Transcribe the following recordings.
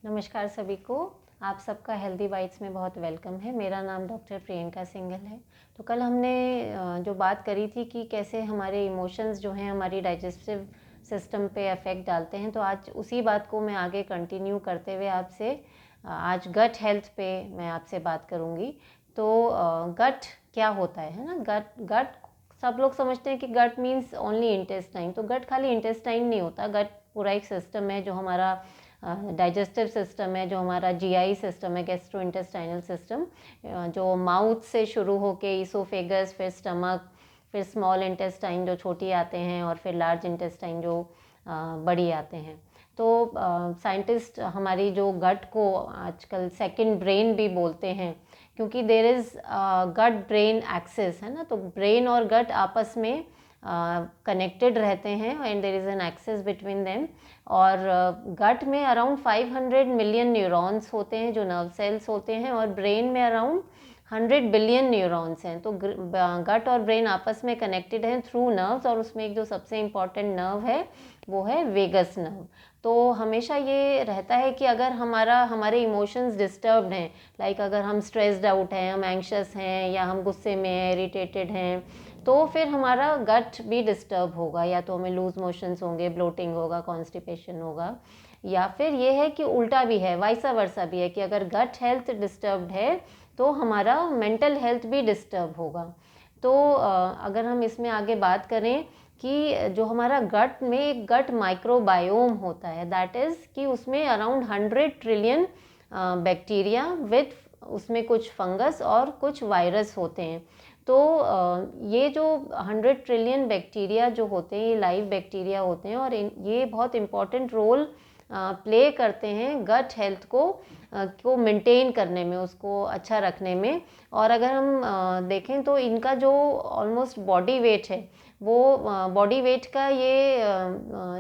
नमस्कार सभी को। आप सबका हेल्दी बाइट्स में बहुत वेलकम है। मेरा नाम डॉक्टर प्रियंका सिंघल है। तो कल हमने जो बात करी थी कि कैसे हमारे इमोशंस जो हैं हमारी डाइजेस्टिव सिस्टम पे अफेक्ट डालते हैं, तो आज उसी बात को मैं आगे कंटिन्यू करते हुए आपसे आज गट हेल्थ पे मैं आपसे बात करूँगी। तो गट क्या होता है ना। गट गट सब लोग समझते हैं कि गट मीन्स ओनली इंटेस्टाइन। तो गट खाली इंटेस्टाइन नहीं होता। गट पूरा एक सिस्टम है जो हमारा डाइजेस्टिव सिस्टम है, जो हमारा जीआई सिस्टम है, गैस्ट्रो इंटेस्टाइनल सिस्टम, जो माउथ से शुरू होके ईसोफेगस, फिर स्टमक, फिर स्मॉल इंटेस्टाइन जो छोटी आते हैं, और फिर लार्ज इंटेस्टाइन जो बड़ी आते हैं। तो साइंटिस्ट हमारी जो गट को आजकल सेकंड ब्रेन भी बोलते हैं, क्योंकि there is gut brain axis है ना। तो ब्रेन और गट आपस में कनेक्टेड रहते हैं and there is an axis between them. और गट में अराउंड 500 मिलियन न्यूरॉन्स होते हैं जो नर्व सेल्स होते हैं, और ब्रेन में अराउंड 100 बिलियन न्यूरॉन्स हैं। तो गट और ब्रेन आपस में कनेक्टेड हैं थ्रू नर्व्स, और उसमें एक जो सबसे इम्पॉर्टेंट नर्व है वो है वेगस नर्व। तो हमेशा ये रहता है कि अगर हमारे इमोशंस डिस्टर्ब्ड हैं, लाइक अगर हम स्ट्रेस्ड आउट हैं, हम एंग्शियस हैं, या हम गुस्से में हैं, इरिटेटेड हैं, तो फिर हमारा गट भी डिस्टर्ब होगा। या तो हमें लूज मोशंस होंगे, ब्लोटिंग होगा, कॉन्स्टिपेशन होगा, या फिर ये है कि उल्टा भी है, वाइसा वर्सा भी है कि अगर गट हेल्थ डिस्टर्ब्ड है तो हमारा मेंटल हेल्थ भी डिस्टर्ब होगा। तो अगर हम इसमें आगे बात करें कि जो हमारा गट में एक गट माइक्रोबायोम होता है, दैट इज़ कि उसमें अराउंड 100 ट्रिलियन बैक्टीरिया विथ उसमें कुछ फंगस और कुछ वायरस होते हैं। तो ये जो 100 ट्रिलियन बैक्टीरिया जो होते हैं, ये लाइव बैक्टीरिया होते हैं, और ये बहुत इम्पॉर्टेंट रोल प्ले करते हैं गट हेल्थ को मेंटेन करने में, उसको अच्छा रखने में। और अगर हम देखें तो इनका जो ऑलमोस्ट बॉडी वेट है, वो बॉडी वेट का ये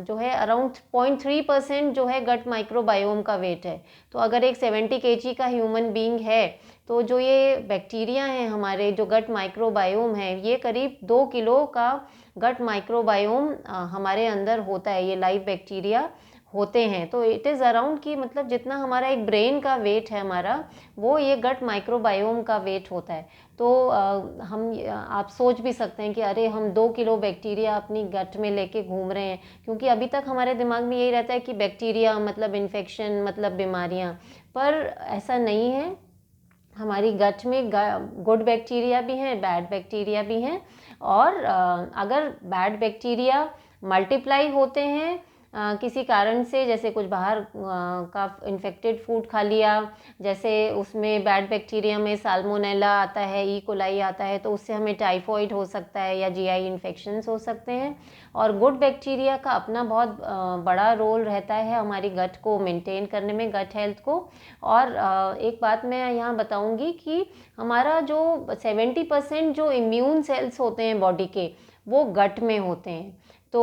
जो है अराउंड 0.3% जो है गट माइक्रोबायोम का वेट है। तो अगर एक 70 kg का ह्यूमन बीइंग है, तो जो ये बैक्टीरिया हैं हमारे, जो गट माइक्रोबायोम है, ये करीब 2 किलो का गट माइक्रोबायोम हमारे अंदर होता है, ये लाइव बैक्टीरिया होते हैं। तो इट इज़ अराउंड कि मतलब जितना हमारा एक ब्रेन का वेट है हमारा, वो ये गट माइक्रोबायोम का वेट होता है। तो आप सोच भी सकते हैं कि अरे हम 2 किलो बैक्टीरिया अपनी गट में लेके घूम रहे हैं, क्योंकि अभी तक हमारे दिमाग में यही रहता है कि बैक्टीरिया मतलब इन्फेक्शन, मतलब बीमारियां, पर ऐसा नहीं है। हमारी गट में गुड बैक्टीरिया भी हैं, बैड बैक्टीरिया भी हैं। और अगर बैड बैक्टीरिया मल्टीप्लाई होते हैं किसी कारण से, जैसे कुछ बाहर का इन्फेक्टेड फूड खा लिया, जैसे उसमें बैड बैक्टीरिया में साल्मोनेला आता है, ई कोलाई आता है, तो उससे हमें टाइफॉइड हो सकता है या जीआई इन्फेक्शंस हो सकते हैं। और गुड बैक्टीरिया का अपना बहुत बड़ा रोल रहता है हमारी गट को मेंटेन करने में, गट हेल्थ को। और एक बात मैं यहाँ बताऊँगी कि हमारा जो 70% जो इम्यून सेल्स होते हैं बॉडी के, वो गट में होते हैं। तो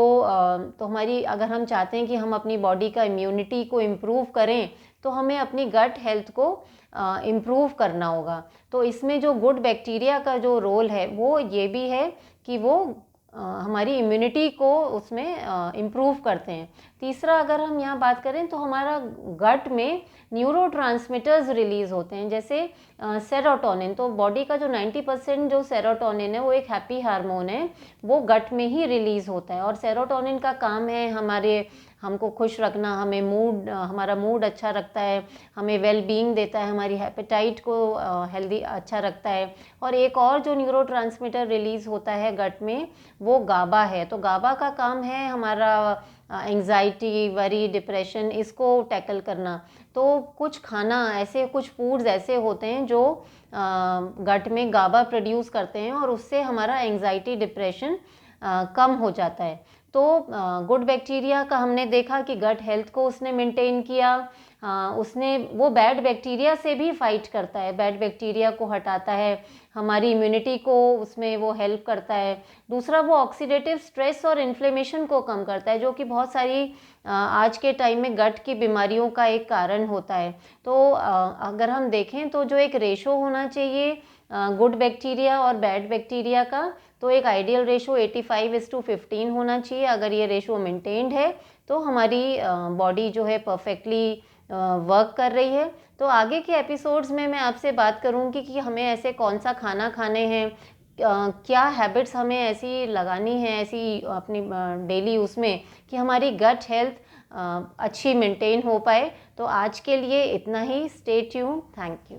हमारी, अगर हम चाहते हैं कि हम अपनी बॉडी का इम्यूनिटी को इम्प्रूव करें, तो हमें अपनी गट हेल्थ को इम्प्रूव करना होगा। तो इसमें जो गुड बैक्टीरिया का जो रोल है वो ये भी है कि वो हमारी इम्यूनिटी को उसमें इम्प्रूव करते हैं। तीसरा, अगर हम यहाँ बात करें तो हमारा गट में न्यूरोट्रांसमीटर्स रिलीज होते हैं, जैसे सेरोटोनिन। तो बॉडी का जो 90% जो सेरोटोनिन है वो एक हैप्पी हार्मोन है, वो गट में ही रिलीज होता है। और सेरोटोनिन का काम है हमको खुश रखना, हमारा मूड अच्छा रखता है, हमें वेल बीइंग देता है, हमारी हैपेटाइट को हेल्दी अच्छा रखता है। और एक और जो न्यूरोट्रांसमीटर रिलीज होता है गट में, वो गाबा है। तो गाबा का काम है हमारा एंग्जाइटी, वरी, डिप्रेशन, इसको टैकल करना। तो कुछ खाना ऐसे, कुछ फूड्स ऐसे होते हैं जो गट में गाबा प्रोड्यूस करते हैं, और उससे हमारा एंग्जाइटी, डिप्रेशन कम हो जाता है। तो गुड बैक्टीरिया का हमने देखा कि गट हेल्थ को उसने मेंटेन किया। उसने वो बैड बैक्टीरिया से भी फाइट करता है, बैड बैक्टीरिया को हटाता है, हमारी इम्यूनिटी को उसमें वो हेल्प करता है। दूसरा, वो ऑक्सीडेटिव स्ट्रेस और इन्फ्लेमेशन को कम करता है, जो कि बहुत सारी आज के टाइम में गट की बीमारियों का एक कारण होता है। तो अगर हम देखें तो जो एक रेशो होना चाहिए गुड बैक्टीरिया और बैड बैक्टीरिया का, तो एक आइडियल रेशो 85:15 होना चाहिए। अगर ये रेशो मेंटेन्ड है तो हमारी बॉडी जो है परफेक्टली वर्क कर रही है। तो आगे के एपिसोड्स में मैं आपसे बात करूँगी कि हमें ऐसे कौन सा खाना खाने हैं, क्या हैबिट्स हमें ऐसी लगानी है, ऐसी अपनी डेली उसमें, कि हमारी गट हेल्थ अच्छी मेंटेन हो पाए। तो आज के लिए इतना ही। Stay tuned. Thank you.